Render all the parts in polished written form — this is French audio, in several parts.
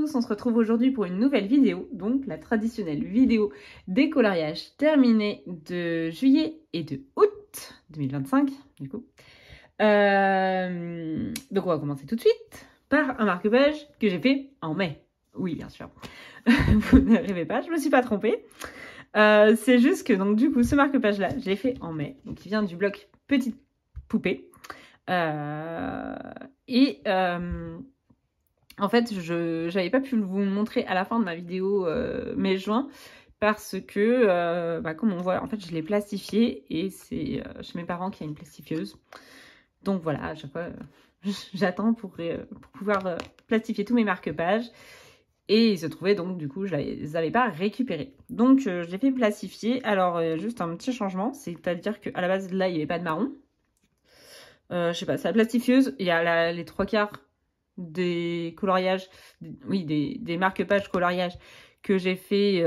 tous, on se retrouve aujourd'hui pour une nouvelle vidéo, donc la traditionnelle vidéo des coloriages terminés de juillet et de août 2025 du coup. Donc on va commencer tout de suite par un marque-page que j'ai fait en mai. Oui, bien sûr. Vous ne rêvez pas, je me suis pas trompée. C'est juste que donc du coup ce marque-page là, je l'ai fait en mai, donc il vient du bloc Petite Poupée. En fait, je n'avais pas pu vous montrer à la fin de ma vidéo mai-juin parce que, comme on voit, en fait, je l'ai plastifié et c'est chez mes parents qu'il y a une plastifieuse. Donc voilà, à chaque fois, j'attends pour pouvoir plastifier tous mes marque-pages. Et il se trouvait donc, du coup, je ne les avais pas récupérés. Donc, je l'ai fait plastifier. Alors, juste un petit changement, c'est-à-dire qu'à la base, là, il n'y avait pas de marron. Je sais pas, c'est la plastifieuse. Il y a les 3/4 des coloriages, des marque-pages coloriages que j'ai fait,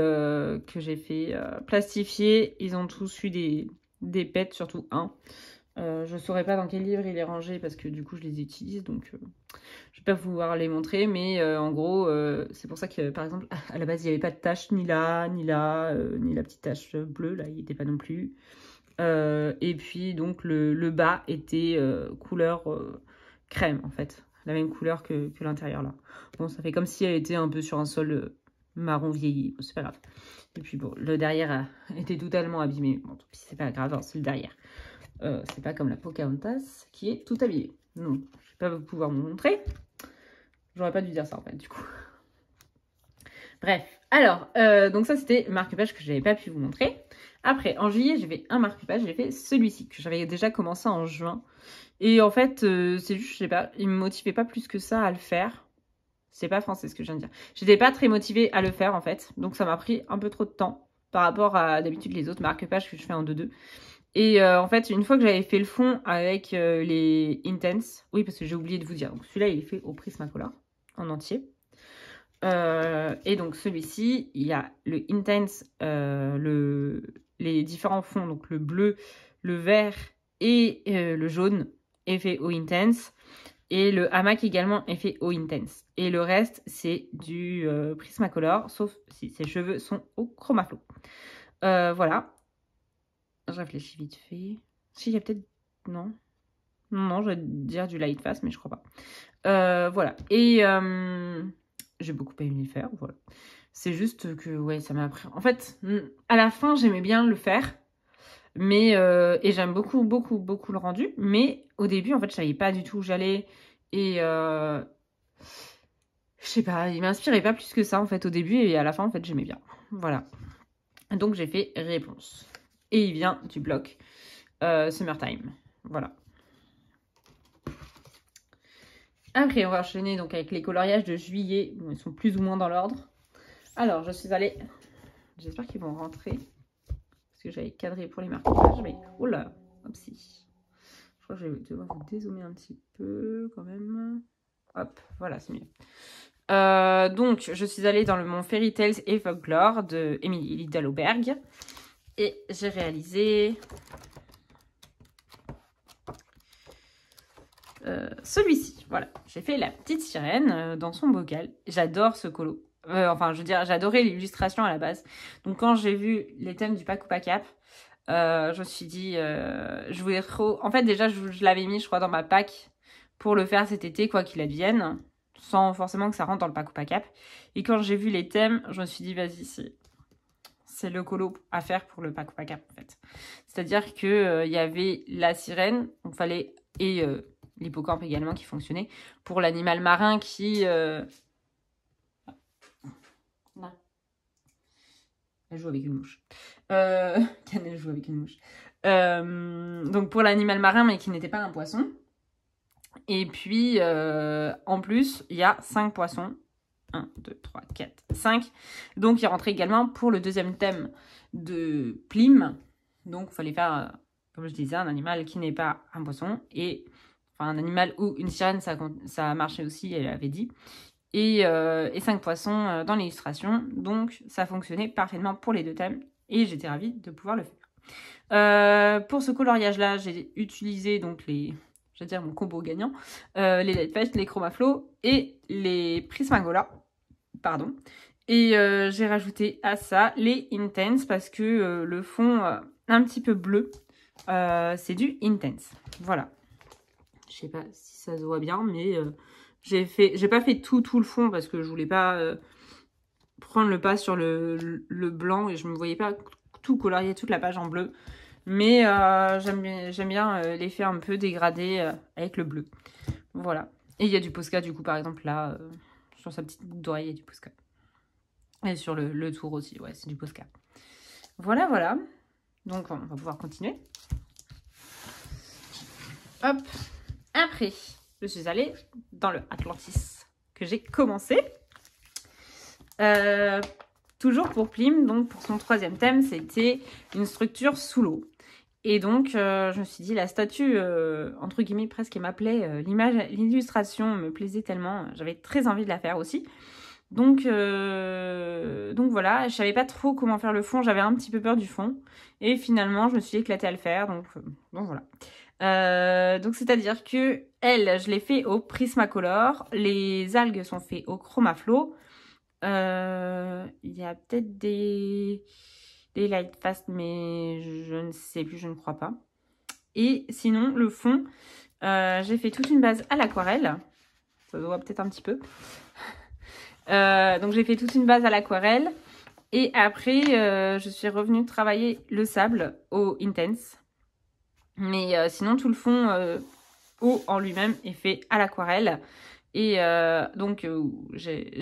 plastifier. Ils ont tous eu des pets, surtout un. Je saurais pas dans quel livre il est rangé parce que du coup je les utilise, donc je vais pas pouvoir les montrer, mais en gros c'est pour ça que par exemple à la base il n'y avait pas de tache ni là, ni la petite tache bleue, là il n'y était pas non plus. Et puis donc le bas était couleur crème en fait, la même couleur que l'intérieur là. Bon, ça fait comme si elle était un peu sur un sol marron vieilli, bon, c'est pas grave. Et puis bon, le derrière a été totalement abîmé, bon, c'est pas grave, hein, c'est le derrière. C'est pas comme la Pocahontas qui est tout abîmée. Non, je vais pas pouvoir vous montrer. J'aurais pas dû dire ça en fait du coup. Bref, alors, donc ça c'était le marque-page que j'avais pas pu vous montrer. Après, en juillet, j'ai fait un marque-page, j'ai fait celui-ci, que j'avais déjà commencé en juin. Et en fait, c'est juste, je sais pas, il me motivait pas plus que ça à le faire. C'est pas français ce que je viens de dire. J'étais pas très motivée à le faire en fait, donc ça m'a pris un peu trop de temps par rapport à d'habitude les autres marque-pages que je fais en 2-2. Et en fait, une fois que j'avais fait le fond avec les Intense, oui, parce que j'ai oublié de vous dire, donc celui-là, il est fait au Prismacolor en entier. Et donc celui-ci, il y a le Intense, les différents fonds, donc le bleu, le vert et le jaune est fait au Intense. Et le hamac également est fait au Intense. Et le reste, c'est du Prismacolor, sauf si ses cheveux sont au Chromaflow. Voilà. Je réfléchis vite fait. Si, il y a peut-être... Non. Non, je vais dire du light fast, mais je crois pas. Voilà. Et j'ai beaucoup aimé le faire, voilà. C'est juste que, ouais, ça m'a pris... En fait, à la fin, j'aimais bien le faire. Mais, et j'aime beaucoup, beaucoup, beaucoup le rendu. Mais au début, en fait, je savais pas du tout où j'allais. Et je sais pas, il m'inspirait pas plus que ça, en fait, au début. Et à la fin, en fait, j'aimais bien. Voilà. Donc, j'ai fait réponse. Et il vient du bloc Summertime. Voilà. Après, on va enchaîner donc avec les coloriages de juillet. Bon, ils sont plus ou moins dans l'ordre. Alors, je suis allée... J'espère qu'ils vont rentrer. Parce que j'avais cadré pour les marque-pages. Mais... Oh là, hop si. Je crois que je vais devoir vous dézoomer un petit peu quand même. Hop, voilà, c'est mieux. Donc, je suis allée dans le Mon Fairy Tales et Folklore de Émilie Lidl-Auberg. Et j'ai réalisé celui-ci. Voilà, j'ai fait la petite sirène dans son bocal. J'adore ce colo. Enfin, je veux dire, j'adorais l'illustration à la base. Donc, quand j'ai vu les thèmes du Pack ou Pack Cap, je me suis dit, je voulais trop... En fait, déjà, je l'avais mis, je crois, dans ma pack pour le faire cet été, quoi qu'il advienne, sans forcément que ça rentre dans le Pack ou Pack Cap. Et quand j'ai vu les thèmes, je me suis dit, vas-y, c'est le colo à faire pour le Pack ou Pack Cap, en fait. C'est-à-dire que il y avait la sirène, il fallait... Et l'hippocampe également qui fonctionnait. Pour l'animal marin qui... Non. Elle joue avec une mouche. Cannelle joue avec une mouche. Donc pour l'animal marin, mais qui n'était pas un poisson. Et puis, en plus, il y a 5 poissons. 1, 2, 3, 4, 5. Donc, il rentrait également pour le deuxième thème de Plim. Donc, il fallait faire, comme je disais, un animal qui n'est pas un poisson. Et, enfin, un animal ou une sirène, ça marchait aussi, elle avait dit. Et 5 poissons dans l'illustration. Donc, ça fonctionnait parfaitement pour les deux thèmes. Et j'étais ravie de pouvoir le faire. Pour ce coloriage-là, j'ai utilisé donc je vais dire mon combo gagnant, les Light Fast, les Chromaflow et les Prismacolor. Pardon. Et j'ai rajouté à ça les Intense parce que le fond un petit peu bleu, c'est du Intense. Voilà. Je sais pas si ça se voit bien, mais j'ai pas fait tout le fond parce que je voulais pas prendre le pas sur le blanc et je me voyais pas tout colorier toute la page en bleu. Mais j'aime bien l'effet un peu dégradé avec le bleu. Voilà. Et il y a du Posca du coup par exemple là, sur sa petite boucle d'oreille il y a du Posca. Et sur le tour aussi, ouais, c'est du Posca. Voilà, voilà. Donc, on va pouvoir continuer. Hop. Après, je suis allée dans le Atlantis que j'ai commencé. Toujours pour Plim, donc pour son 3e thème, c'était une structure sous l'eau. Et donc, je me suis dit, la statue, entre guillemets, presque, elle m'appelait. L'illustration me plaisait tellement. J'avais très envie de la faire aussi. Donc voilà, je savais pas trop comment faire le fond, j'avais un petit peu peur du fond. Et finalement, je me suis éclatée à le faire, donc voilà. Donc c'est-à-dire que elle, je l'ai fait au Prismacolor, les algues sont faites au Chromaflow. Il y a peut-être des Lightfast, mais je ne sais plus, je ne crois pas. Et sinon, le fond, j'ai fait toute une base à l'aquarelle. Ça se voit peut-être un petit peu. Donc j'ai fait toute une base à l'aquarelle et après je suis revenue travailler le sable au Intense, mais sinon tout le fond eau en lui-même est fait à l'aquarelle et donc je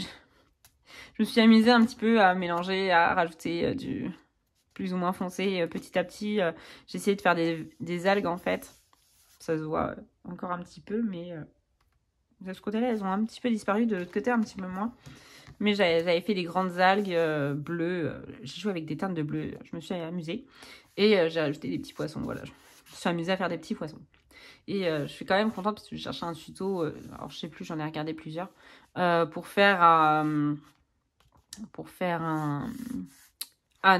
me suis amusée un petit peu à mélanger, à rajouter du plus ou moins foncé petit à petit. J'ai essayé de faire des algues en fait, ça se voit encore un petit peu, mais de ce côté-là elles ont un petit peu disparu, de l'autre côté un petit peu moins. Mais j'avais fait des grandes algues bleues. J'ai joué avec des teintes de bleu. Je me suis amusée. Et j'ai rajouté des petits poissons. Voilà. Je me suis amusée à faire des petits poissons. Et je suis quand même contente parce que je cherchais un tuto. Alors, je sais plus, j'en ai regardé plusieurs. Pour faire un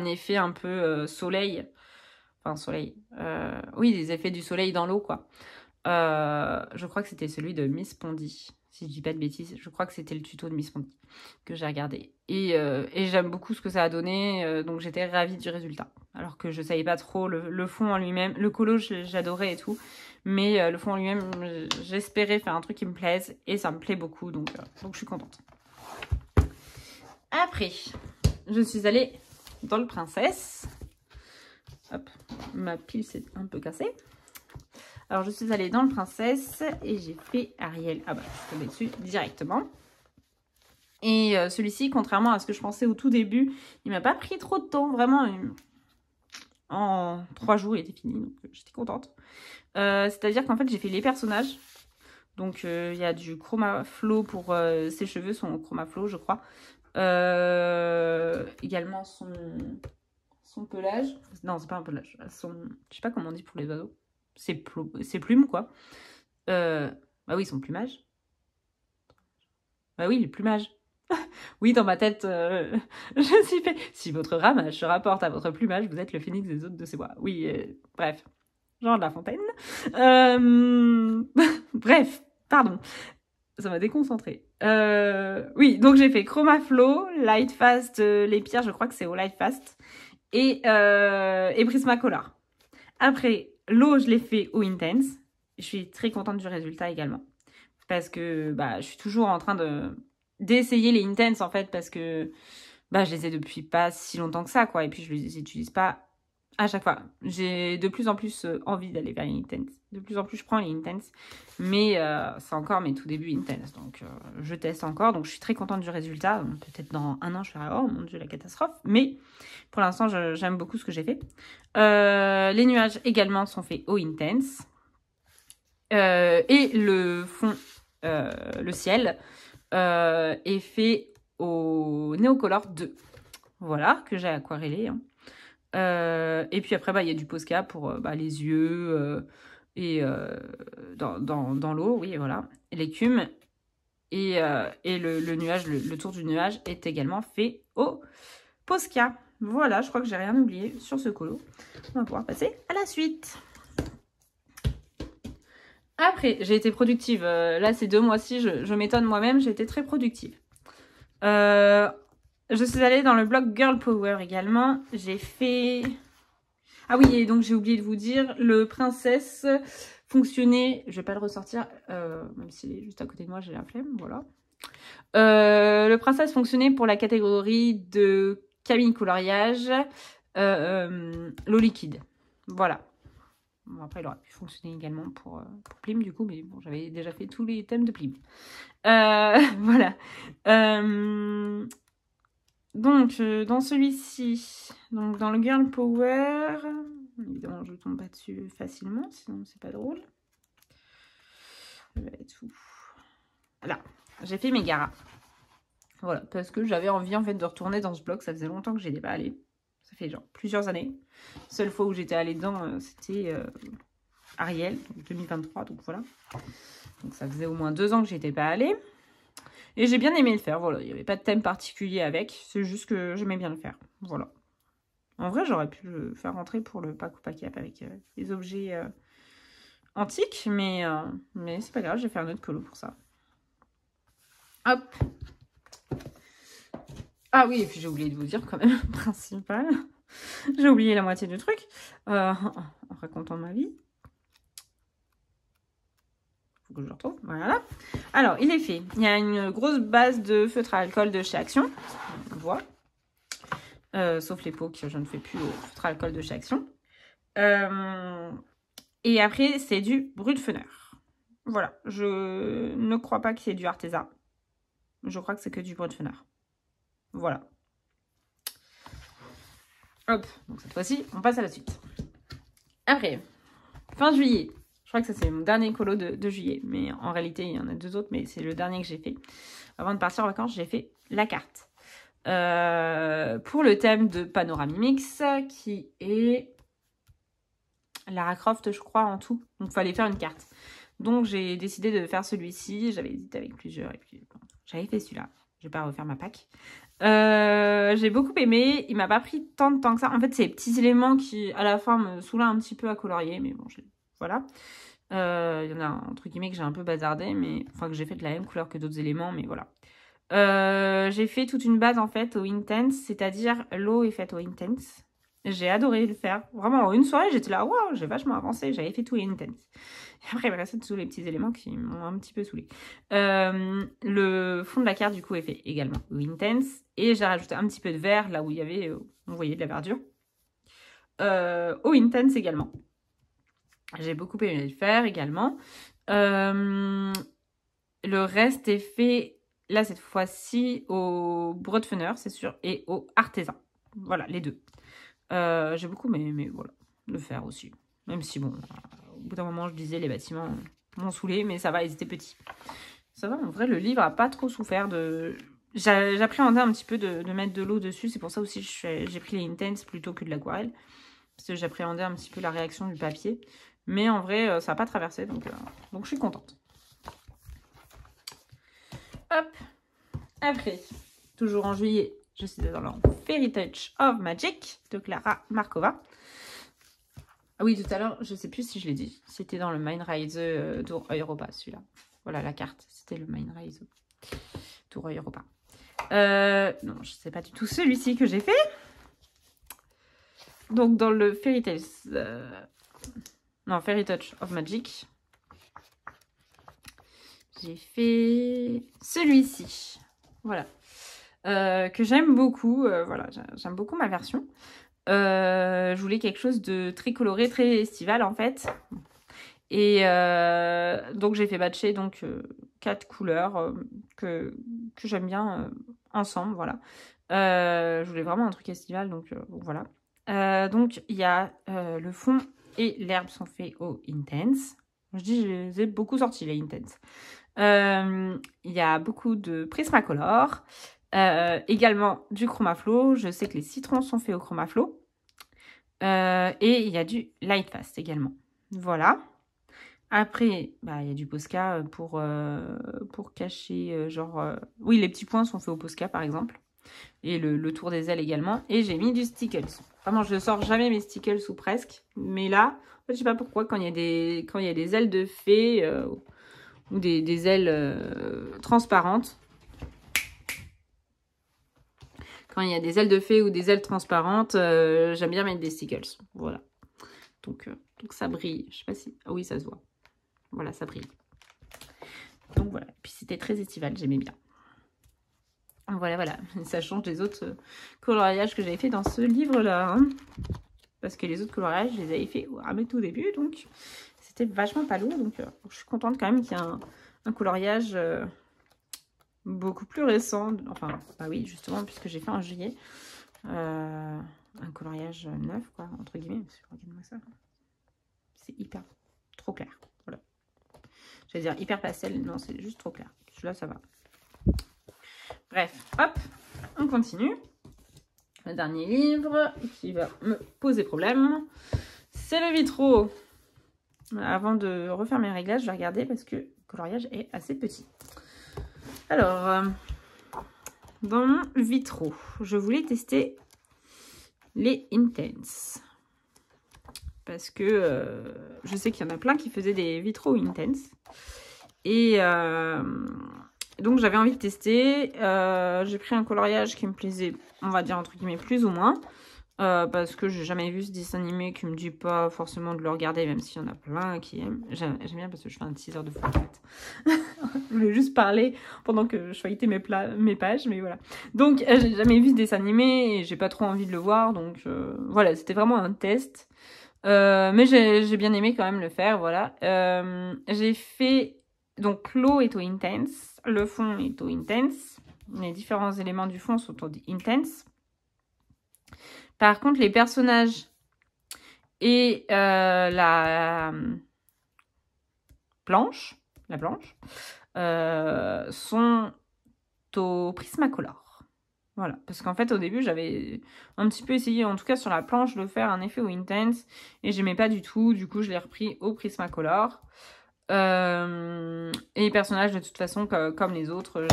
effet un peu soleil. Enfin, soleil. Oui, des effets du soleil dans l'eau, quoi. Je crois que c'était celui de Miss Pondy. Si je dis pas de bêtises, je crois que c'était le tuto de Miss Pondy que j'ai regardé. Et j'aime beaucoup ce que ça a donné, donc j'étais ravie du résultat. Alors que je savais pas trop le fond en lui-même. Le colo, j'adorais et tout. Mais le fond en lui-même, j'espérais faire un truc qui me plaise. Et ça me plaît beaucoup, donc je suis contente. Après, je suis allée dans le Princesse. Hop, ma pile s'est un peu cassée. Alors, je suis allée dans le Princesse et j'ai fait Ariel. Ah bah, je suis tombée dessus directement. Et celui-ci, contrairement à ce que je pensais au tout début, il m'a pas pris trop de temps. Vraiment, en 3 jours, il était fini. Donc, j'étais contente. C'est-à-dire qu'en fait, j'ai fait les personnages. Donc, il y a du Chromaflow pour ses cheveux, son Chromaflow, je crois. Également, son pelage. Non, c'est pas un pelage. Je sais pas comment on dit pour les oiseaux. Ses plumes, quoi. Bah oui, son plumage. Bah oui, le plumage. Oui, dans ma tête, je suis fait. Si votre ramage se rapporte à votre plumage, vous êtes le phénix des hôtes de ces bois. Oui, bref. Genre de La Fontaine. Bref, pardon. Ça m'a déconcentré. Oui, donc j'ai fait Chromaflow, Lightfast, les pires, je crois que c'est au Lightfast. Et Prismacolor. Après, l'eau, je l'ai fait au Intense. Je suis très contente du résultat également. Parce que bah, je suis toujours en train d'essayer les Intense en fait. Parce que bah, je les ai depuis pas si longtemps que ça, quoi. Et puis je les utilise pas à chaque fois. J'ai de plus en plus envie d'aller vers les Intense. De plus en plus, je prends les Intense. Mais c'est encore mes tout débuts Intense. Donc je teste encore. Donc je suis très contente du résultat. Peut-être dans 1 an, je ferai oh mon dieu, la catastrophe. Mais pour l'instant, j'aime beaucoup ce que j'ai fait. Les nuages également sont faits au Intense. Et le fond, le ciel, est fait au Neocolor 2. Voilà, que j'ai aquarellé. Hein. Et puis après, il y a du Posca pour les yeux et dans l'eau, oui, voilà. Et l'écume. Et le nuage, le tour du nuage est également fait au Posca. Voilà, je crois que j'ai rien oublié sur ce colo. On va pouvoir passer à la suite. Après, j'ai été productive. Là, ces 2 mois-ci, je m'étonne moi-même, j'ai été très productive. Je suis allée dans le blog Girl Power également. J'ai fait... Ah oui, et donc j'ai oublié de vous dire, le Princesse fonctionnait... Je vais pas le ressortir, même s'il est juste à côté de moi, j'ai la flemme, voilà. Le Princesse fonctionnait pour la catégorie de cabine coloriage, l'eau liquide. Voilà. Bon, après, il aurait pu fonctionner également pour Plim, du coup, mais bon, j'avais déjà fait tous les thèmes de Plim. Voilà. Donc, dans celui-ci, donc dans le Girl Power, évidemment, je ne tombe pas dessus facilement, sinon c'est pas drôle. Ça va être fou. Là, j'ai fait Megara. Voilà, parce que j'avais envie en fait de retourner dans ce blog, ça faisait longtemps que j'y étais pas allée. Ça fait genre plusieurs années. Seule fois où j'étais allée dedans, c'était Ariel, donc 2023, donc voilà. Donc ça faisait au moins 2 ans que j'y étais pas allée. Et j'ai bien aimé le faire, voilà. Il n'y avait pas de thème particulier avec, c'est juste que j'aimais bien le faire, voilà. En vrai, j'aurais pu le faire rentrer pour le pack ou pack up avec les objets antiques, mais c'est pas grave, j'ai fait un autre colo pour ça. Hop. Ah oui, et puis j'ai oublié de vous dire quand même, principal. J'ai oublié la moitié du truc, en racontant ma vie. Faut que je le retrouve, voilà. Alors, il est fait. Il y a une grosse base de feutre à alcool de chez Action, on voit. Sauf les pots que je ne fais plus au feutre à alcool de chez Action. Et après, c'est du Brutfener. Voilà, je ne crois pas que c'est du Arteza. Je crois que c'est que du Brutfener. Voilà. Hop, donc cette fois-ci, on passe à la suite. Après, fin juillet. Je crois que ça, c'est mon dernier colo de juillet. Mais en réalité, il y en a 2 autres, mais c'est le dernier que j'ai fait. Avant de partir en vacances, j'ai fait la carte. Pour le thème de Panoramix, qui est Lara Croft, je crois, en tout. Donc, il fallait faire une carte. Donc, j'ai décidé de faire celui-ci. J'avais hésité avec plusieurs. Et puis, bon, j'avais fait celui-là. Je vais pas refaire ma pack. J'ai beaucoup aimé. Il m'a pas pris tant de temps que ça. En fait, c'est les petits éléments qui, à la fin, me soulaient un petit peu à colorier. Mais bon, voilà. Il y en a, entre guillemets, que j'ai un peu bazardé. Mais enfin, que j'ai fait de la même couleur que d'autres éléments. Mais voilà. J'ai fait toute une base, en fait, au Intense. C'est-à-dire, l'eau est faite au Intense. J'ai adoré le faire. Vraiment, en une soirée, j'étais là, waouh, j'ai vachement avancé. J'avais fait tout Intense. Et après, il me restait tous les petits éléments qui m'ont un petit peu saoulé. Le fond de la carte, du coup, est fait également au Intense. Et j'ai rajouté un petit peu de vert, là où il y avait, on voyait de la verdure. Au Intense également. J'ai beaucoup aimé le faire également. Le reste est fait, là, cette fois-ci, au Brutfener, c'est sûr, et au Artisan. Voilà, les deux. J'ai beaucoup aimé, voilà, le faire aussi. Même si, bon, au bout d'un moment, je disais, les bâtiments m'ont saoulé, mais ça va, ils étaient petits. Ça va, en vrai, le livre a pas trop souffert de... J'appréhendais un petit peu de mettre de l'eau dessus, c'est pour ça aussi j'ai pris les Intense plutôt que de l'aquarelle. Parce que j'appréhendais un petit peu la réaction du papier. Mais en vrai, ça n'a pas traversé, donc je suis contente. Hop. Après, toujours en juillet, je suis dans le Fairy Touch of Magic de Clara Markova. Ah oui, tout à l'heure, je ne sais plus si je l'ai dit. C'était dans le Mindrise Tour Europa, celui-là. Voilà la carte. C'était le Mindrise Tour Europa. Non, je ne sais pas du tout celui-ci que j'ai fait. Donc, dans le Fairy Tales... non, Fairy Touch of Magic. J'ai fait celui-ci. Voilà. Que j'aime beaucoup. Voilà, j'aime beaucoup ma version. Je voulais quelque chose de très coloré, très estival en fait. Et donc j'ai fait batcher donc 4 couleurs que j'aime bien ensemble, voilà. Je voulais vraiment un truc estival, donc voilà. Donc il y a le fond et l'herbe sont faits au Intense. Je dis, je les ai beaucoup sortis les Intense. Il y a beaucoup de Prismacolor. Également du Chromaflow. Je sais que les citrons sont faits au Chromaflow. Et il y a du Lightfast également. Voilà. Après, bah, il y a du Posca pour cacher, oui, les petits points sont faits au Posca, par exemple. Et le tour des ailes également. Et j'ai mis du Stickles. Vraiment, je ne sors jamais mes Stickles ou presque. Mais là, en fait, je sais pas pourquoi, quand il y a des ailes de fée ou des ailes transparentes, quand il y a des ailes de fée ou des ailes transparentes, j'aime bien mettre des stickles. Voilà. Donc ça brille. Je sais pas si... Ah oui, ça se voit. Voilà, ça brille. Donc voilà. Puis c'était très estival, j'aimais bien. Voilà, voilà. Ça change des autres coloriages que j'avais fait dans ce livre-là. Hein. Parce que les autres coloriages, je les avais fait à mes tout début. Donc, c'était vachement pas lourd. Donc, je suis contente quand même qu'il y ait un coloriage beaucoup plus récent. Enfin, bah oui, justement, puisque j'ai fait en juillet. Un coloriage neuf, quoi, entre guillemets. Regardez-moi ça. C'est hyper, trop clair. Voilà. J'allais dire hyper pastel. Non, c'est juste trop clair. Celui-là, ça va. Bref, hop, on continue. Le dernier livre qui va me poser problème, c'est le Vitraux. Avant de refaire mes réglages, je vais regarder parce que le coloriage est assez petit. Alors, dans mon Vitraux, je voulais tester les Intense. Parce que je sais qu'il y en a plein qui faisaient des Vitraux Intense. Et... donc j'avais envie de tester, j'ai pris un coloriage qui me plaisait, on va dire entre guillemets plus ou moins, parce que j'ai jamais vu ce dessin animé qui me dit pas forcément de le regarder, même s'il y en a plein qui aiment. J'aime bien parce que je fais un teaser de fou en fait. Je voulais juste parler pendant que je feuilletais mes pages, mais voilà. Donc j'ai jamais vu ce dessin animé et j'ai pas trop envie de le voir, donc voilà, c'était vraiment un test. Mais j'ai bien aimé quand même le faire, voilà. J'ai fait... Donc, l'eau est au Intense, le fond est au Intense. Les différents éléments du fond sont au Intense. Par contre, les personnages et la planche sont au Prismacolor. Voilà, parce qu'en fait, au début, j'avais un petit peu essayé, en tout cas sur la planche, de faire un effet au Intense. Et j'aimais pas du tout, du coup, je l'ai repris au Prismacolor. Et les personnages de toute façon comme les autres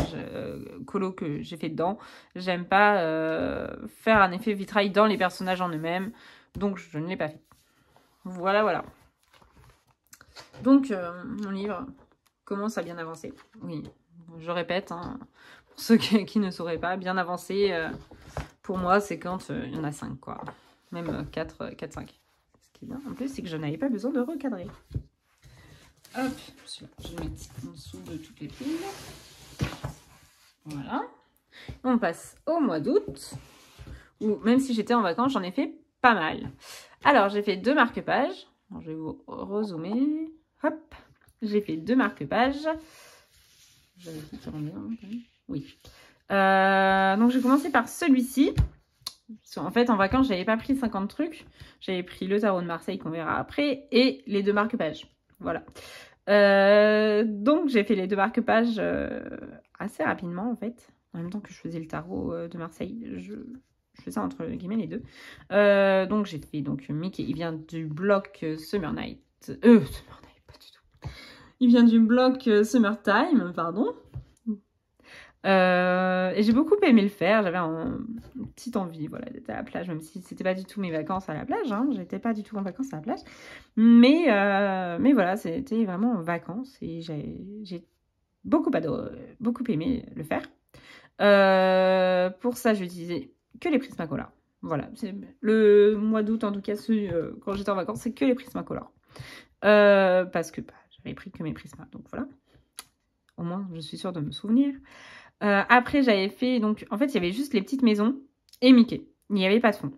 colos que j'ai fait dedans, j'aime pas faire un effet vitrail dans les personnages en eux-mêmes, donc je ne l'ai pas fait. Voilà. Donc mon livre commence à bien avancer. Oui, je répète, hein, pour ceux qui ne sauraient pas, bien avancer pour moi c'est quand il y en a 5 quoi, même 4-5. Ce qui est bien en plus, c'est que je n'avais pas besoin de recadrer. Hop, je vais mettre en dessous de toutes les piles. Voilà. On passe au mois d'août, où même si j'étais en vacances, j'en ai fait pas mal. Alors, j'ai fait 2 marque-pages. Je vais vous rezoomer. Hop, j'ai fait 2 marque-pages. J'avais dit qu'il rendait un, oui. Donc, j'ai commencé par celui-ci. En fait, en vacances, j'avais pas pris 50 trucs. J'avais pris le tarot de Marseille qu'on verra après et les 2 marque-pages. Voilà. Donc j'ai fait les 2 marque-pages assez rapidement en fait. En même temps que je faisais le tarot de Marseille, je faisais entre guillemets les deux. Donc j'ai fait Mickey, il vient du bloc Summer Night. Summer Night, pas du tout. Il vient du bloc Summertime, pardon. Et j'ai beaucoup aimé le faire, j'avais une petite envie voilà, d'être à la plage, même si c'était pas du tout mes vacances à la plage, hein. J'étais pas du tout en vacances à la plage, mais voilà, c'était vraiment en vacances et j'ai beaucoup aimé le faire. Pour ça, j'utilisais que les Prismacolor. Voilà, le mois d'août en tout cas, quand j'étais en vacances, c'est que les Prismacolor. Parce que j'avais pris que mes Prismas, donc voilà. Au moins, je suis sûre de me souvenir. Après, j'avais fait... Donc, en fait, il y avait juste les petites maisons et Mickey. Il n'y avait pas de fond.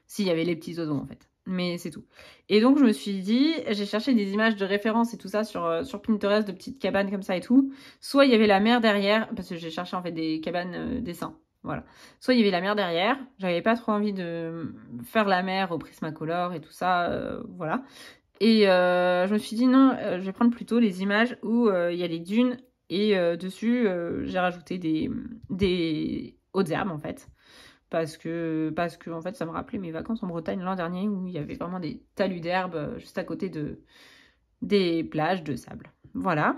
Si, il y avait les petits oiseaux, en fait. Mais c'est tout. Et donc, je me suis dit... J'ai cherché des images de référence et tout ça sur Pinterest, de petites cabanes comme ça et tout. Soit il y avait la mer derrière, parce que j'ai cherché, en fait, des cabanes dessins. Voilà. Soit il y avait la mer derrière. J'avais pas trop envie de faire la mer au Prismacolor et tout ça. Voilà. Et je me suis dit, non, je vais prendre plutôt les images où il y a les dunes. Et dessus, j'ai rajouté des hautes herbes, en fait. Parce que en fait, ça me rappelait mes vacances en Bretagne l'an dernier, où il y avait vraiment des talus d'herbes juste à côté des plages de sable. Voilà.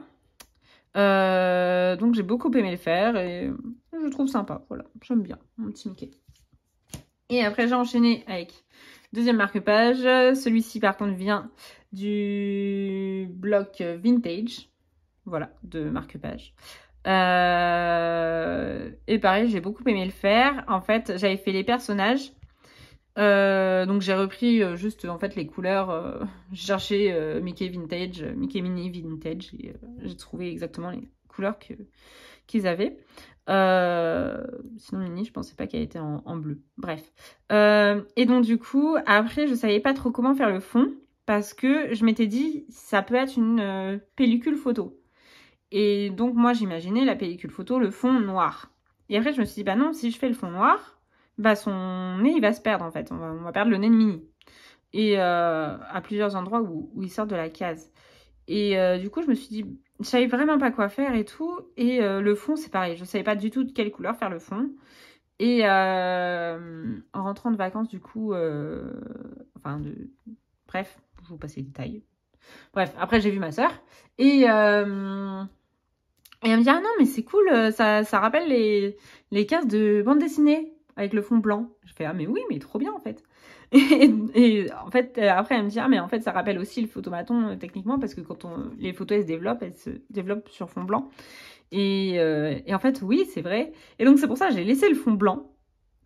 Donc, j'ai beaucoup aimé le faire et je trouve sympa. Voilà, j'aime bien, mon petit Mickey. Et après, j'ai enchaîné avec deuxième marque-page. Celui-ci, par contre, vient du bloc Vintage. Voilà, de marque-page. Et pareil, j'ai beaucoup aimé le faire. En fait, j'avais fait les personnages. Donc j'ai repris juste en fait les couleurs. J'ai cherché Mickey Vintage, Mickey Mini Vintage. Et j'ai trouvé exactement les couleurs qu'ils avaient. Sinon Minnie, je pensais pas qu'elle était en bleu. Bref. Et donc du coup, après, je savais pas trop comment faire le fond. Parce que je m'étais dit, ça peut être une pellicule photo. Et donc, moi, j'imaginais la pellicule photo, le fond noir. Et après, je me suis dit, bah non, si je fais le fond noir, bah son nez, il va se perdre, en fait. On va perdre le nez de Minnie. Et à plusieurs endroits où il sort de la case. Et du coup, je me suis dit, je savais vraiment pas quoi faire et tout. Et le fond, c'est pareil. Je savais pas du tout de quelle couleur faire le fond. Et en rentrant de vacances, du coup, bref, je vous passe les détails. Bref, après, j'ai vu ma sœur. Et elle me dit, ah non, mais c'est cool, ça rappelle les cases de bande dessinée avec le fond blanc. Je fais, ah mais oui, mais trop bien en fait. Et en fait, après, elle me dit, ah mais en fait, ça rappelle aussi le photomaton techniquement parce que quand les photos elles se développent sur fond blanc. Et en fait, oui, c'est vrai. Et donc, c'est pour ça que j'ai laissé le fond blanc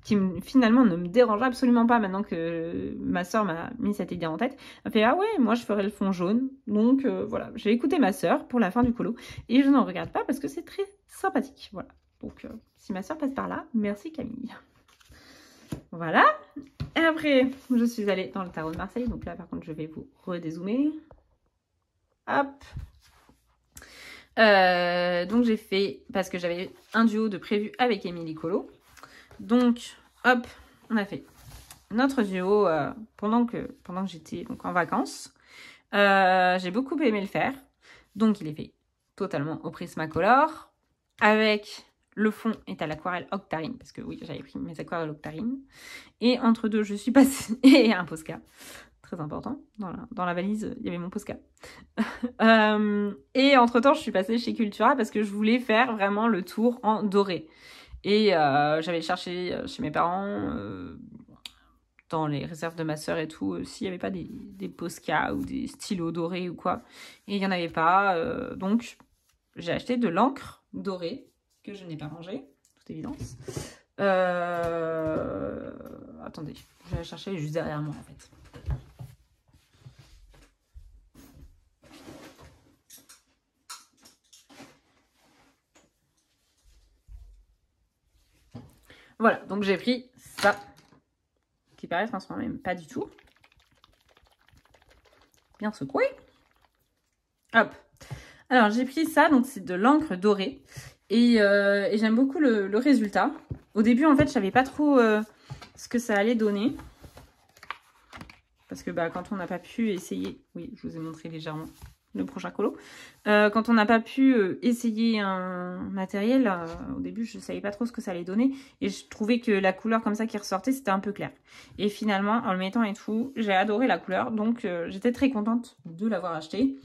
qui finalement ne me dérange absolument pas maintenant que ma soeur m'a mis cette idée en tête. Elle fait, ah ouais, moi je ferai le fond jaune. Donc voilà, j'ai écouté ma soeur pour la fin du colo et je n'en regarde pas parce que c'est très sympathique. Voilà, donc si ma soeur passe par là, merci Camille. Voilà, et après je suis allée dans le tarot de Marseille, donc là par contre je vais vous redézoomer. Hop. Donc j'ai fait, parce que j'avais un duo de prévu avec Émilie Colo. Donc, hop, on a fait notre duo pendant que j'étais donc en vacances. J'ai beaucoup aimé le faire. Donc, il est fait totalement au Prismacolor. Avec le fond est à l'aquarelle Octarine. Parce que oui, j'avais pris mes aquarelles Octarine. Et entre deux, je suis passée... et un Posca. Très important. Dans la valise, il y avait mon Posca. Et entre-temps, je suis passée chez Cultura parce que je voulais faire vraiment le tour en doré. Et j'avais cherché chez mes parents, dans les réserves de ma sœur et tout, s'il n'y avait pas des Posca ou des stylos dorés ou quoi. Et il n'y en avait pas. Donc, j'ai acheté de l'encre dorée, que je n'ai pas rangée, toute évidence. Attendez, je vais la chercher juste derrière moi, en fait. Voilà, donc j'ai pris ça, qui paraît transformé, même pas du tout. Bien secoué. Hop. Alors, j'ai pris ça, donc c'est de l'encre dorée. Et j'aime beaucoup le résultat. Au début, en fait, je savais pas trop ce que ça allait donner. Parce que bah, quand on n'a pas pu essayer... Oui, je vous ai montré légèrement le prochain colo. Quand on n'a pas pu essayer un matériel, au début, je ne savais pas trop ce que ça allait donner. Et je trouvais que la couleur comme ça qui ressortait, c'était un peu clair. Et finalement, en le mettant et tout, j'ai adoré la couleur. Donc, j'étais très contente de l'avoir acheté.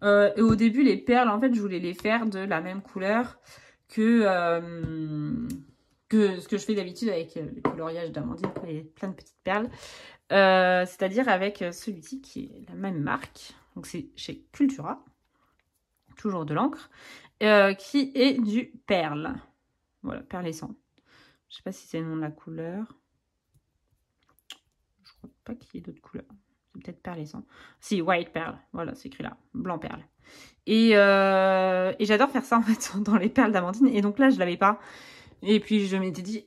Et au début, les perles, en fait, je voulais les faire de la même couleur que ce que je fais d'habitude avec le coloriage d'Amandine, il y a plein de petites perles. C'est-à-dire avec celui-ci qui est la même marque. Donc c'est chez Cultura, toujours de l'encre, qui est du perle. Voilà, perlescent. Je sais pas si c'est le nom de la couleur. Je crois pas qu'il y ait d'autres couleurs. C'est peut-être perlescent. Si, white pearl. Voilà, c'est écrit là. Blanc perle. Et j'adore faire ça en fait dans les perles d'Amandine. Et donc là, je l'avais pas. Et puis je m'étais dit,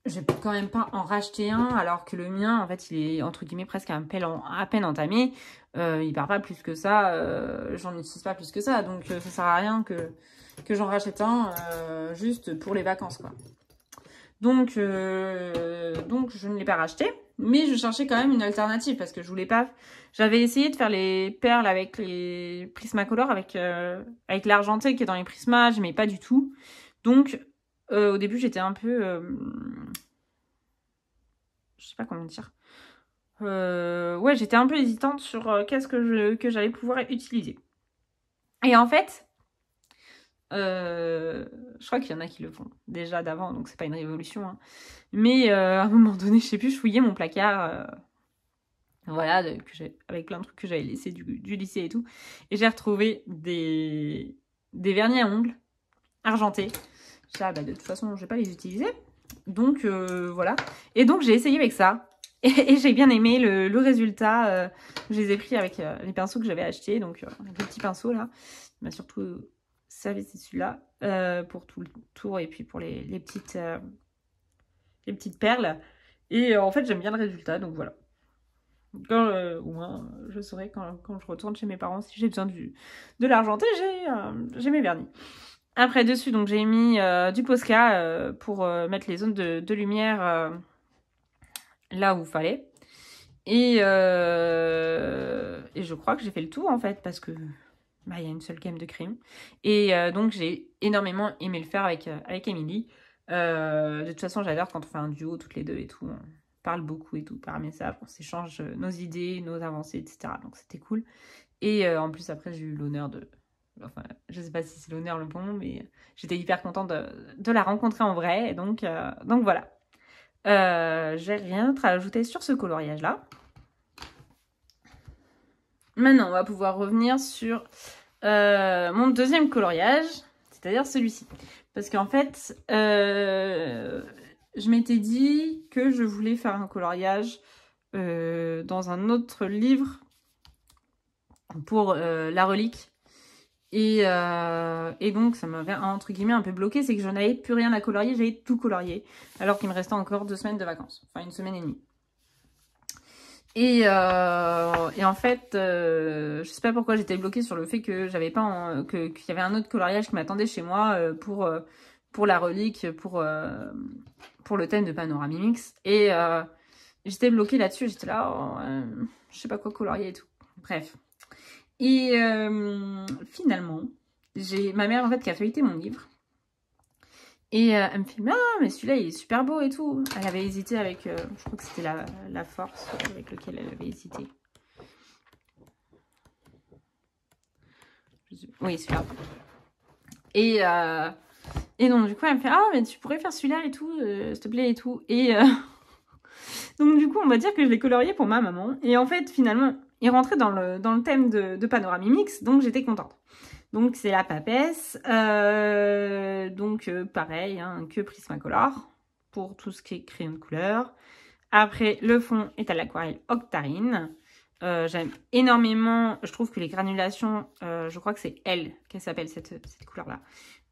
je vais quand même pas en racheter un, alors que le mien, en fait, il est entre guillemets presque à peine entamé. Il part pas plus que ça, j'en utilise pas plus que ça, donc ça sert à rien que j'en rachète un juste pour les vacances, quoi. Donc je ne l'ai pas racheté, mais je cherchais quand même une alternative parce que je voulais pas. J'avais essayé de faire les perles avec les Prismacolor, avec l'argenté qui est dans les Prisma, j'aimais pas du tout. Donc au début, j'étais un peu... je sais pas comment dire. Ouais, j'étais un peu hésitante sur qu'est-ce que j'allais pouvoir utiliser. Et en fait, je crois qu'il y en a qui le font déjà d'avant, donc c'est pas une révolution. Hein. Mais à un moment donné, je sais plus, je fouillais mon placard... voilà, avec plein de trucs que j'avais laissés du lycée et tout. Et j'ai retrouvé des vernis à ongles argentés. Là, bah, de toute façon, je vais pas les utiliser. Donc, voilà. Et donc, j'ai essayé avec ça. Et j'ai bien aimé le résultat. Je les ai pris avec les pinceaux que j'avais achetés. Donc, le petit pinceau, là. Il m'a surtout servi, c'est celui-là. Pour tout le tour et puis pour les petites perles. Et en fait, j'aime bien le résultat. Donc, voilà. Quand, au moins, je saurai quand je retourne chez mes parents si j'ai besoin de l'argenté, j'ai mes vernis. Après, dessus, donc j'ai mis du Posca pour mettre les zones de lumière là où il fallait. Et je crois que j'ai fait le tour, en fait, parce que bah, y a une seule gamme de crayons. Et donc, j'ai énormément aimé le faire avec Émilie. De toute façon, j'adore quand on fait un duo, toutes les deux et tout. On parle beaucoup et tout par message. On s'échange nos idées, nos avancées, etc. Donc, c'était cool. Et en plus, après, j'ai eu l'honneur de... Enfin, je sais pas si c'est l'honneur le bon mot, mais j'étais hyper contente de la rencontrer en vrai. Donc voilà. J'ai rien d'autre à ajouter sur ce coloriage-là. Maintenant, on va pouvoir revenir sur mon deuxième coloriage, c'est-à-dire celui-ci. Parce qu'en fait, je m'étais dit que je voulais faire un coloriage dans un autre livre pour la relique. Et donc, ça m'avait, entre guillemets, un peu bloqué. C'est que je n'avais plus rien à colorier. J'avais tout colorié. Alors qu'il me restait encore 2 semaines de vacances. Enfin, 1 semaine et demie. Et en fait, je sais pas pourquoi j'étais bloquée sur le fait que j'avais pas qu'il y avait un autre coloriage qui m'attendait chez moi pour la relique, pour le thème de Panoramimix. Et j'étais bloquée là-dessus. J'étais là, je sais pas quoi colorier et tout. Bref. Et finalement, j'ai ma mère en fait qui a feuilleté mon livre. Et elle me fait « Ah, mais celui-là, il est super beau et tout. » Elle avait hésité avec, je crois que c'était la force avec laquelle elle avait hésité. Oui, celui-là. Et donc, du coup, elle me fait « Ah, mais tu pourrais faire celui-là et tout, s'il te plaît et tout. » Et donc, du coup, on va dire que je l'ai colorié pour ma maman. Et en fait, finalement, il rentrait dans le thème de Panoramimix, donc j'étais contente. Donc, c'est la papesse. Pareil, hein, que Prismacolor pour tout ce qui est crayon de couleur. Après, le fond est à l'aquarelle Octarine. J'aime énormément. Je trouve que les granulations, je crois que c'est elle qu'elle s'appelle cette couleur-là.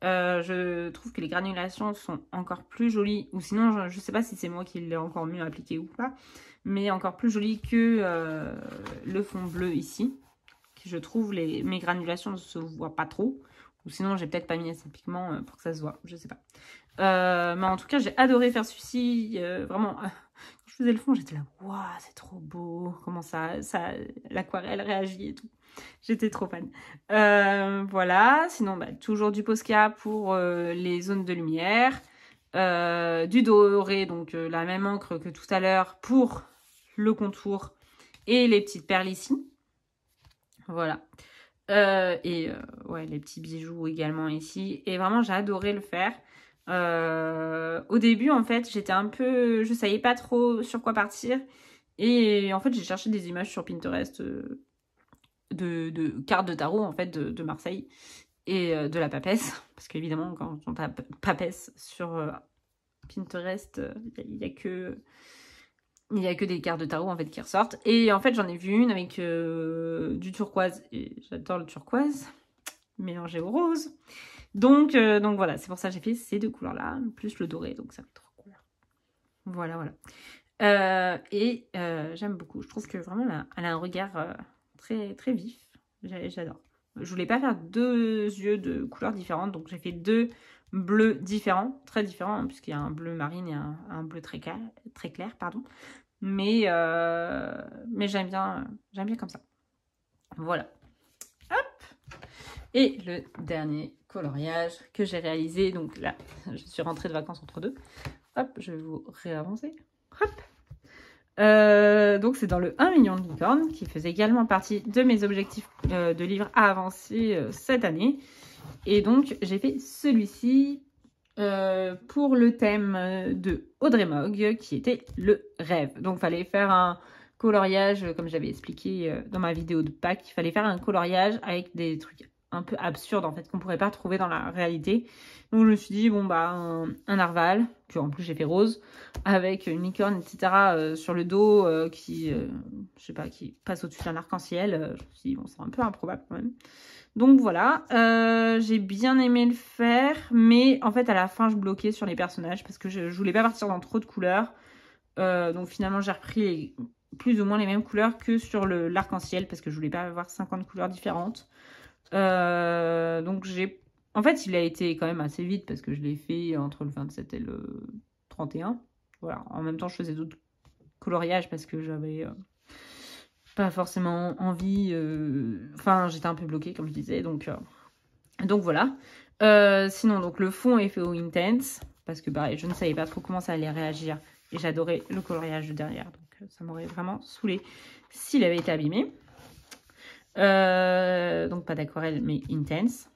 Je trouve que les granulations sont encore plus jolies. Ou sinon, je ne sais pas si c'est moi qui l'ai encore mieux appliqué ou pas. Mais encore plus jolies que le fond bleu ici. Je trouve mes granulations ne se voient pas trop. Ou sinon, j'ai peut-être pas mis assez de pigment pour que ça se voit. Je sais pas. Mais en tout cas, j'ai adoré faire celui-ci. Vraiment, quand je faisais le fond, j'étais là, waouh, c'est trop beau. Comment l'aquarelle réagit et tout. J'étais trop fan. Voilà. Sinon, bah, toujours du Posca pour les zones de lumière. Du doré, donc la même encre que tout à l'heure pour le contour et les petites perles ici. Voilà. Ouais, les petits bijoux également ici. Et vraiment, j'ai adoré le faire. Au début, en fait, j'étais un peu... Je savais pas trop sur quoi partir. Et en fait, j'ai cherché des images sur Pinterest de cartes de tarot, en fait, de Marseille. Et de la papesse. Parce qu'évidemment, quand on tape papesse sur Pinterest, il n'y a que... Il n'y a que des cartes de tarot en fait qui ressortent. Et en fait, j'en ai vu une avec du turquoise. Et j'adore le turquoise, mélangé au rose. Donc voilà, c'est pour ça que j'ai fait ces 2 couleurs-là, plus le doré. Donc ça fait 3 couleurs. Voilà. J'aime beaucoup. Je trouve que vraiment, elle a un regard très, très vif. J'adore. Je voulais pas faire 2 yeux de couleurs différentes. Donc j'ai fait 2 bleus différents, très différents, hein, puisqu'il y a un bleu marine et un bleu très clair, pardon. Mais j'aime bien comme ça. Voilà. Hop. Et le dernier coloriage que j'ai réalisé. Donc là, je suis rentrée de vacances entre deux. Hop, je vais vous réavancer. Hop. Donc c'est dans le 1 million de licornes qui faisait également partie de mes objectifs de livre à avancer cette année. Et donc j'ai fait celui-ci pour le thème de Audrey Mogg qui était le rêve. Donc il fallait faire un coloriage, comme j'avais expliqué dans ma vidéo de Pâques, il fallait faire un coloriage avec des trucs un peu absurdes en fait, qu'on pourrait pas trouver dans la réalité. Donc je me suis dit, bon bah un narval, que en plus j'ai fait rose, avec une licorne, etc. Sur le dos je sais pas, qui passe au-dessus d'un arc-en-ciel. Je me suis dit, bon c'est un peu improbable quand même. Donc voilà, j'ai bien aimé le faire, mais en fait à la fin je bloquais sur les personnages parce que je voulais pas partir dans trop de couleurs. Donc finalement j'ai repris plus ou moins les mêmes couleurs que sur l'arc-en-ciel parce que je voulais pas avoir 50 couleurs différentes. Donc en fait il a été quand même assez vite parce que je l'ai fait entre le 27 et le 31. Voilà, en même temps je faisais d'autres coloriages parce que j'avais pas forcément envie, enfin j'étais un peu bloquée comme je disais, donc voilà. Sinon donc le fond est fait au Intense parce que pareil je ne savais pas trop comment ça allait réagir et j'adorais le coloriage de derrière, donc ça m'aurait vraiment saoulé s'il avait été abîmé. Donc pas d'aquarelle mais Intense.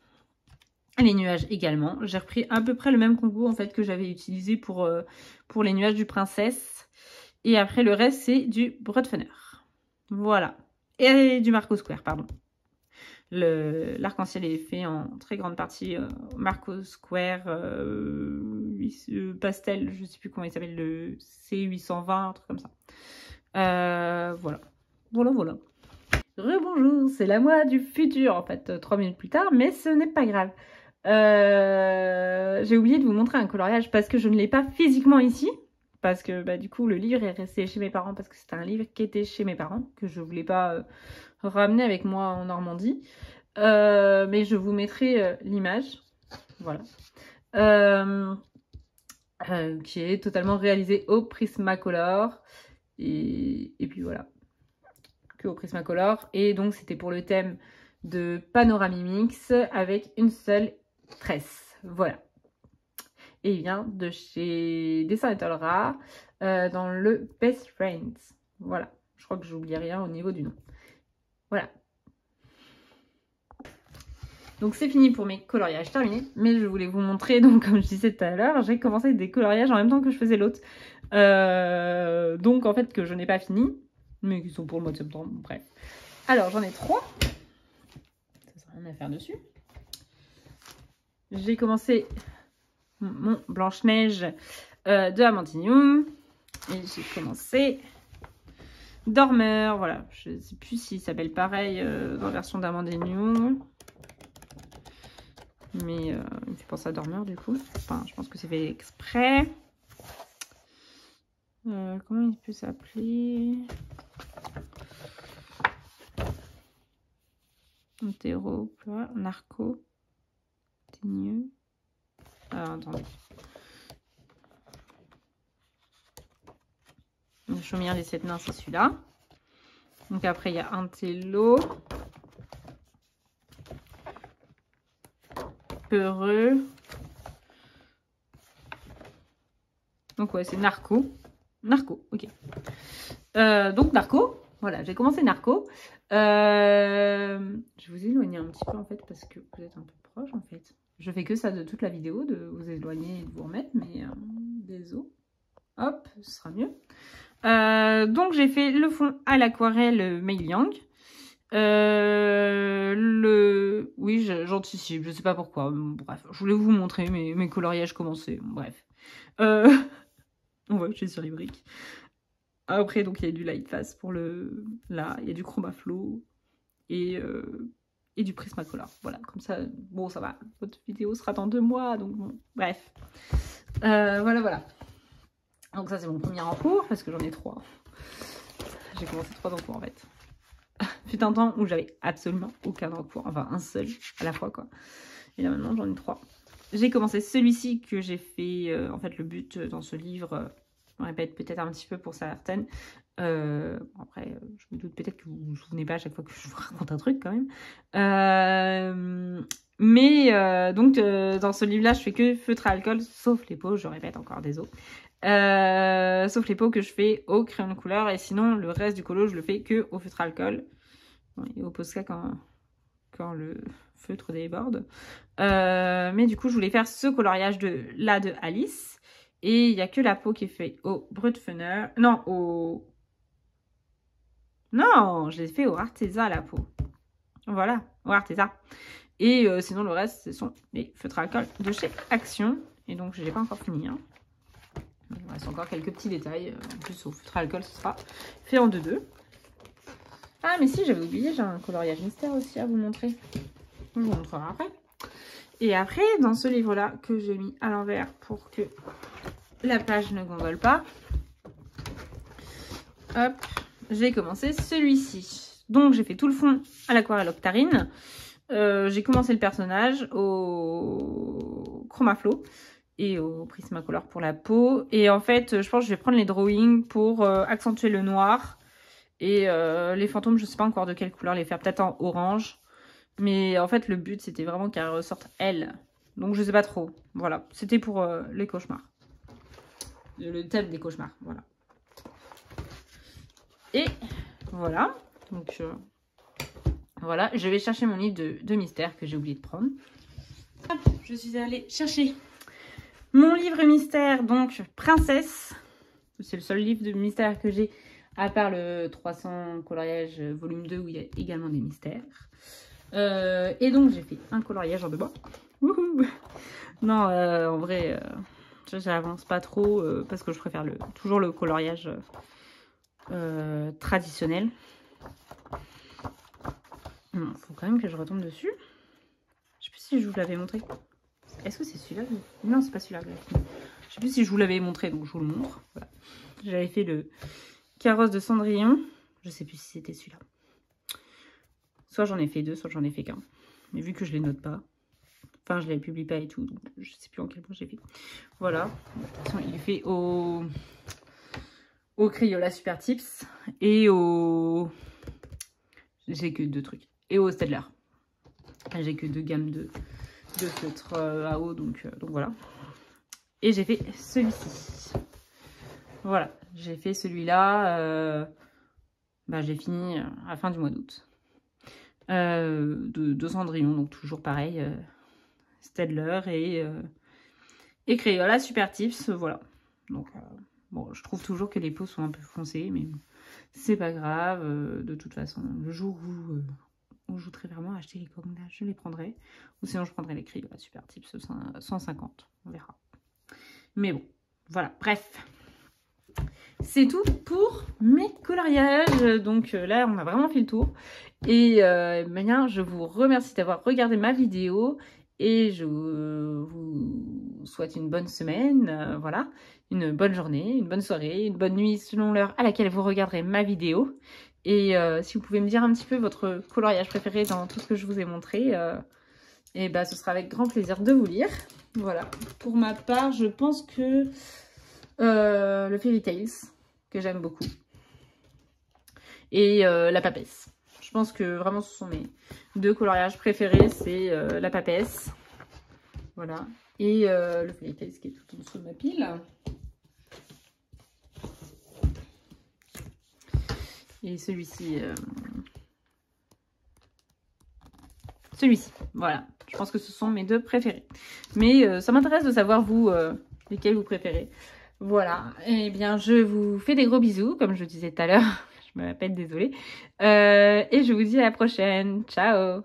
Les nuages également, j'ai repris à peu près le même concours en fait que j'avais utilisé pour les nuages du Princesse, et après le reste c'est du Brutfunner. Voilà. Et du Marco Square, pardon. L'arc-en-ciel est fait en très grande partie Marco Square pastel, je ne sais plus comment il s'appelle, le C820, un truc comme ça. Voilà. Voilà. Rebonjour, c'est la moi du futur, en fait, 3 minutes plus tard, mais ce n'est pas grave. J'ai oublié de vous montrer un coloriage parce que je ne l'ai pas physiquement ici. Parce que bah, du coup le livre est resté chez mes parents parce que c'était un livre qui était chez mes parents, que je voulais pas ramener avec moi en Normandie. Mais je vous mettrai l'image, voilà, qui est totalement réalisée au Prismacolor. Et puis voilà, que au Prismacolor. Et donc c'était pour le thème de Panoramimix avec une seule tresse, voilà. Et il vient de chez Dessin Étoile dans le Best Friends. Voilà, je crois que j'oublie rien au niveau du nom. Voilà. Donc c'est fini pour mes coloriages terminés, mais je voulais vous montrer, donc comme je disais tout à l'heure, j'ai commencé des coloriages en même temps que je faisais l'autre. Donc en fait que je n'ai pas fini, mais qui sont pour le mois de septembre, bref. Alors j'en ai 3. Ça sera rien à faire dessus. J'ai commencé mon Blanche-Neige de Amandine Young. Et j'ai commencé Dormeur. Voilà, je ne sais plus s'il s'appelle pareil dans la version d'Amandine Young. Mais il me fait penser à Dormeur du coup. Enfin, je pense que c'est fait exprès. Comment il peut s'appeler? Antero, Narco. Teigneux. Alors, attendez. Le chaumière des 7 nains, c'est celui-là. Donc après, il y a Intello. Peureux. Donc ouais, c'est Narco. Narco, ok. Donc Narco, voilà, j'ai commencé Narco. Je vais vous éloigner un petit peu en fait parce que vous êtes un peu proche en fait. Je fais que ça de toute la vidéo, de vous éloigner et de vous remettre, mais désolé. Hop, ce sera mieux. Donc j'ai fait le fond à l'aquarelle Mei Liang. Oui, j'anticipe, je sais pas pourquoi. Bref, je voulais vous montrer mes coloriages commencés. Bref. Ouais, j'ai sur les briques. Après, donc, il y a du Lightface pour le... Là, il y a du Chromaflow et du Prismacolor. Voilà, comme ça, bon, ça va. Votre vidéo sera dans 2 mois, donc bon, bref. Voilà. Donc ça, c'est mon premier en cours, parce que j'en ai 3. J'ai commencé 3 en cours, en fait. Fut un temps où j'avais absolument aucun en cours. Enfin, un seul à la fois, quoi. Et là, maintenant, j'en ai 3. J'ai commencé celui-ci que j'ai fait, en fait, le but dans ce livre... Je me répète peut-être un petit peu pour certaines. Après, je me doute peut-être que vous ne vous souvenez pas à chaque fois que je vous raconte un truc quand même. Donc, dans ce livre-là, je fais que feutre à alcool, sauf les peaux, je répète encore, désolé. Sauf les peaux que je fais au crayon de couleur. Et sinon, le reste du colo, je le fais que au feutre à alcool. Et au Posca quand le feutre déborde. Mais du coup, je voulais faire ce coloriage de Alice. Et il n'y a que la peau qui est faite au Brutfunner. Non, Non, je l'ai fait au Arteza, la peau. Voilà, au Arteza. Et sinon, le reste, ce sont les feutres à alcool de chez Action. Et donc, je n'ai pas encore fini. Hein. Il me reste encore quelques petits détails. En plus, au feutre à alcool, ce sera fait en 2-2. Ah, mais si, j'avais oublié, j'ai un coloriage mystère aussi à vous montrer. Je vous montrerai après. Et après, dans ce livre-là, que j'ai mis à l'envers pour que la page ne gondole pas, hop, j'ai commencé celui-ci. Donc, j'ai fait tout le fond à l'aquarelle Octarine. J'ai commencé le personnage au Chromaflow et au Prismacolor pour la peau. Et en fait, je pense que je vais prendre les drawings pour accentuer le noir. Et les fantômes, je sais pas encore de quelle couleur les faire, peut-être en orange. Mais en fait, le but, c'était vraiment qu'elle ressorte elle. Donc, je sais pas trop. Voilà, c'était pour les cauchemars. Le thème des cauchemars, voilà. Et voilà, donc voilà, je vais chercher mon livre de mystère que j'ai oublié de prendre. Hop, je suis allée chercher mon livre mystère, donc Princesse. C'est le seul livre de mystère que j'ai, à part le 300 coloriage volume 2 où il y a également des mystères. Et donc j'ai fait un coloriage en 2 bois. Wouhou. Non, en vrai, j'avance pas trop parce que je préfère toujours le coloriage traditionnel. Il faut quand même que je retombe dessus. Je sais plus si je vous l'avais montré. Est-ce que c'est celui-là? Non, c'est pas celui-là. Je sais plus si je vous l'avais montré, donc je vous le montre. Voilà. J'avais fait le carrosse de Cendrillon. Je sais plus si c'était celui-là. Soit j'en ai fait 2, soit j'en ai fait qu'un. Mais vu que je les note pas, enfin je les publie pas et tout, donc je sais plus en quel point j'ai fait. Voilà. De toute façon, il est fait au Crayola Super Tips et au... J'ai que 2 trucs. Et au Staedtler. J'ai que 2 gammes de feutres à eau, donc voilà. Et j'ai fait celui-ci. Voilà, j'ai fait celui-là. J'ai fini à la fin du mois d'août. De Cendrillon, donc toujours pareil. Staedtler et Crayola Super Tips, voilà. Donc, bon, je trouve toujours que les peaux sont un peu foncées, mais c'est pas grave. De toute façon, le jour où je voudrais vraiment acheter les Kongda, je les prendrai. Ou sinon, je prendrai les Crayola Super Tips 150. On verra. Mais bon, voilà. Bref. C'est tout pour mes coloriages. Donc là, on a vraiment fait le tour. Et bien, je vous remercie d'avoir regardé ma vidéo. Et je vous souhaite une bonne semaine. Voilà. Une bonne journée, une bonne soirée, une bonne nuit selon l'heure à laquelle vous regarderez ma vidéo. Et si vous pouvez me dire un petit peu votre coloriage préféré dans tout ce que je vous ai montré, et ce sera avec grand plaisir de vous lire. Voilà. Pour ma part, je pense que le Fairy Tales, que j'aime beaucoup. Et la papesse. Je pense que vraiment ce sont mes 2 coloriages préférés. C'est la papesse. Voilà. Et le Fairy Tales qui est tout en dessous de ma pile. Et celui-ci. Celui-ci. Voilà. Je pense que ce sont mes 2 préférés. Mais ça m'intéresse de savoir, vous, lesquels vous préférez. Voilà. Eh bien, je vous fais des gros bisous, comme je disais tout à l'heure. Je me rappelle, désolée. Et je vous dis à la prochaine. Ciao!